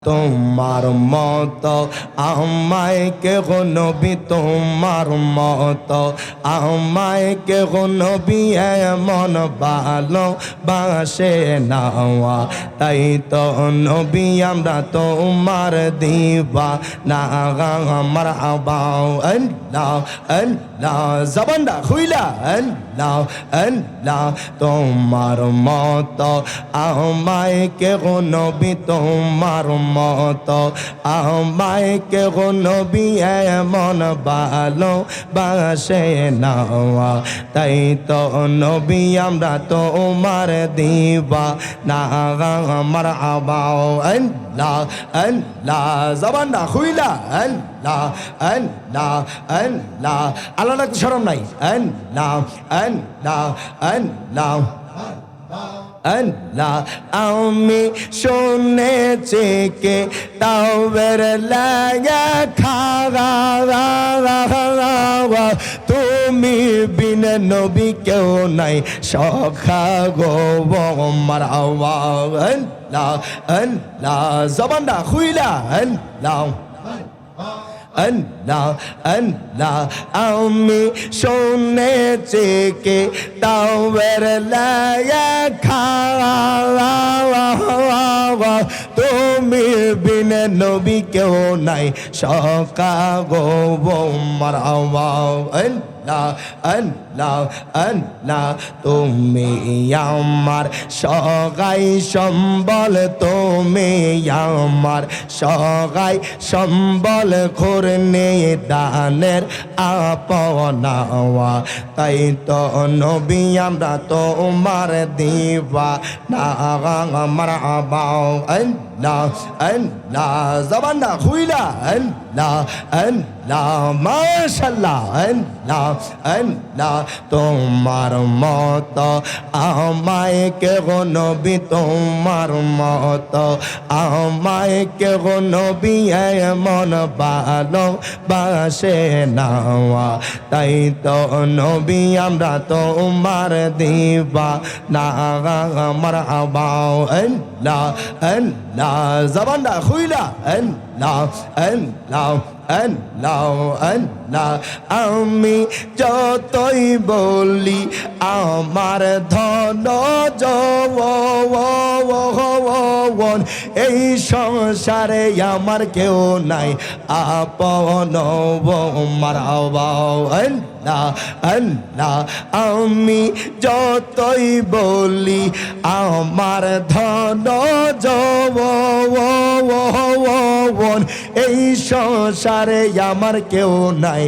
তোমার মতো আমায় কেহ নবী, তোমার মতো আমায় কেহ নবী এমন ভালো বাসে না। তাই তো নবী আমরা তোমার দিবা না। আমার আবাও আল্লাহ আল্লাহ জবানটা খুইলা আল্লাহ আল্লাহ। তোমার মতো আমায় কেহ নবী, তোমার মতো আমায় কেহ নবী এমন ভালো বাসে না। তাই তো নবী আমরা তোমার দিবা না। আমার আবাও আল্লাহ আল্লাহ জবানটা খুইলা আল্লাহ আল্লাহ আল্লাহ। আল্লাহ ডাকতে শরম নাই। আল্লাহ আল্লাহ আল্লাহ আল্লাহ। আমি শুনেছি কে তাওবের লাগা খাওয়া, তুমি বিন নবী কেউ নাই সখা গো আমার আওয়াজ। আল্লাহ আল্লাহ জবানটা খুইলা আল্লাহ আল্লাহ আল্লাহ। আমি শুনেছি কে তাওবের লাগা খাওয়া, তুমি বিন নবী কেউ নাই সকা গো আমার আওয়াজ। আল্লাহ আল্লাহ আল্লাহ। তুমি আমার সগাই সম্বল, তুমি আমার সগাই সম্বল, ঘুরনে দানের আপনাওয়া। তাই তো নবী আমরা তোমার দিবা না। আমার আবাও আল্লাহ আল্লাহ জবানটা খুইলা আল্লাহ আল্লাহ মাশাআল্লাহ আল্লাহ আল্লাহ। তোমার মতো আমায় কেহ নবী, তোমার মতো আমায় কেহ নবী এমন ভালো বাসে না। তাই তো নবী আমরা তোমার দিবা না। আমার আবাও আল্লাহ আল্লাহ জবানটা খুইলা আল্লাহ আল্লাহ আল্লাহ আল্লাহ। আমি যতই বলি আমার ধন যৌবন, এই সংসারে আমার কেউ নাই আপন আমার আওয়াজ। আল্লাহ আল্লাহ। আমি যতই বলি আমার ধন যৌবন, এই সংসারে আমার কেউ নাই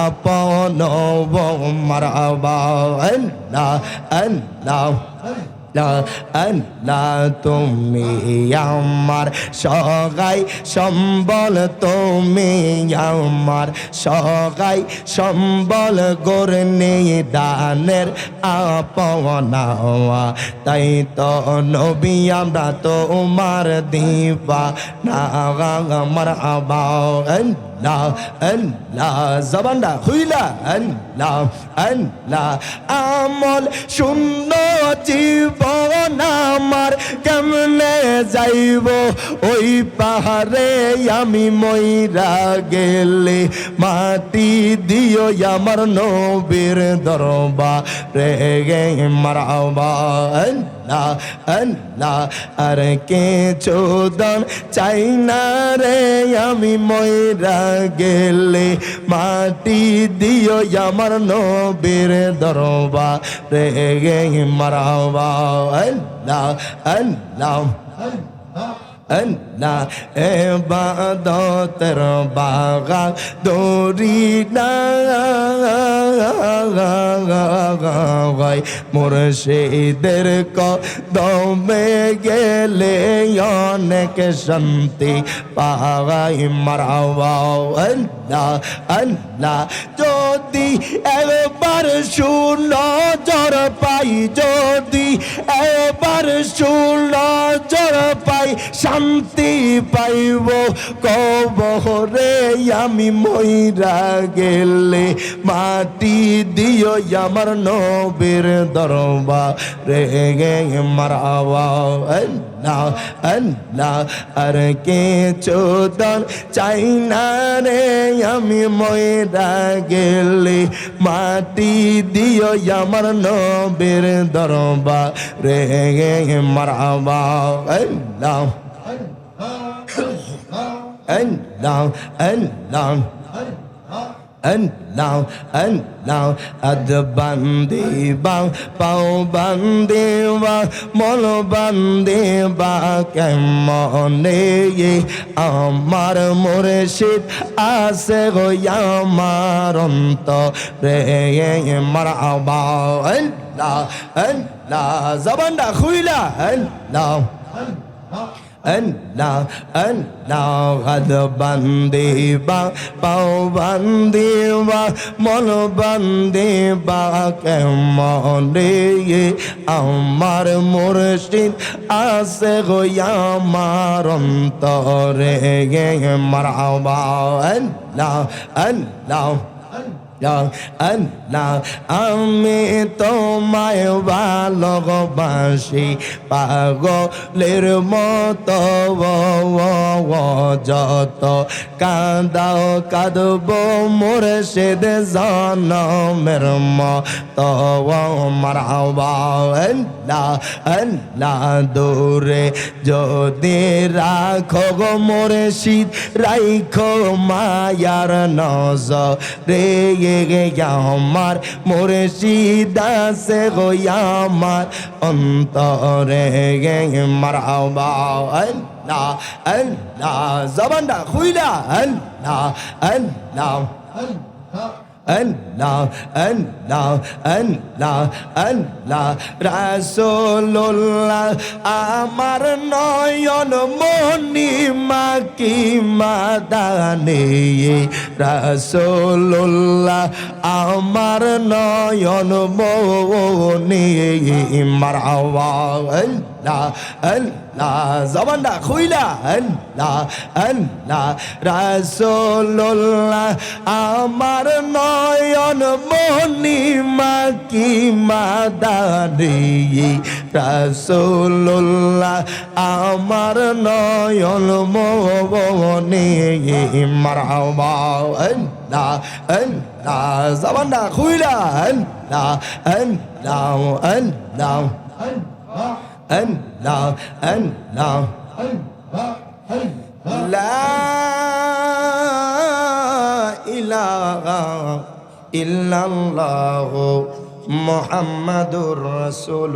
আপন আমার আওয়াজ। আল্লাহ আল্লাহ আল্লাহ। তুমি আমার সগাই সম্বল, তুমি আমার সগাই সম্বল, গরনে দানের আপনাওয়া। তাই তো নবী আমরা তোমার দিবা না। আমার আবাও আল্লাহ আল্লাহ জবানটা খুইলা আল্লাহ আল্লাহ। আমল শূন্য জীবন আমার কেমনে যাইব ওই পাহাড়ে আমি মইরা গেলে, মাটি দিও আমার নবীর দরবারে মারহাবা। আল্লাহ আল্লাহ। আর কিছু দান চাই না রে আমি মইরা গেলে, মাটি দিও আমার নবীর দরবারে মারহাবা। আল্লাহ আল্লাহ আল্লাহ। ইবাদতের বাগা দরি না মুর্শিদের কদমে গেলে অনেক শান্তি পাই মারহাবা। আল্লাহ আল্লাহ। যদি একবার সুনজর পাই, যদি একবার সুনজর পাই, শান্তি পাইব কবরে আমি মইরা গেলে মাটি দিও আমার নবীর দরবারে মারহাবা আল্লাহ আল্লাহ আর কে চোদন চাই না রে আমি মইরা গেলে মাটি দিও আমার নবীর দরবারে মারহাবা আল্লাহ আল্লাহ আল্লাহ Allah Allah ad bandi ba pau bandi ba mol bandi ba kemone amar murshid ase go amar ontore marhaba Allah Allah zabanda khuila Allah Allah Allah ad bandi ba pau bandi ba mol bandi ba kemone amar murshid ase go amar ontore marhaba Allah Allah আল্লাহ আমি তোমায় ভালোবাসি পাগলের মতো যত কাঁদাও কাঁদব মুর্শিদ জনমের মতো মারহাবা আল্লাহ আল্লাহ দূরে যদি রাখো গো মুর্শিদ রাইখো মায়ার নজরে আমার মুর্শিদ আছে গো আমার অন্তরে মারহাবা আল্লাহ আল্লাহ জবানটা খুইলা আল্লাহ আল্লাহ Allah Allah Allah Allah Rasulullah আমার নয়ন মনি মাকি মাদানে Rasulullah আমার নয়ন মনি মারহাবা Allah Allah জবানটা খুইলা Allah Allah Rasulullah আমার নয়ন মনি মাকি মাদানে Rasulullah আমার নয়ন মনি মারহাবা Allah Allah জবানটা খুইলা Allah Allah Allah Allah Allah La ilaha illallah Muhammadur Rasulullah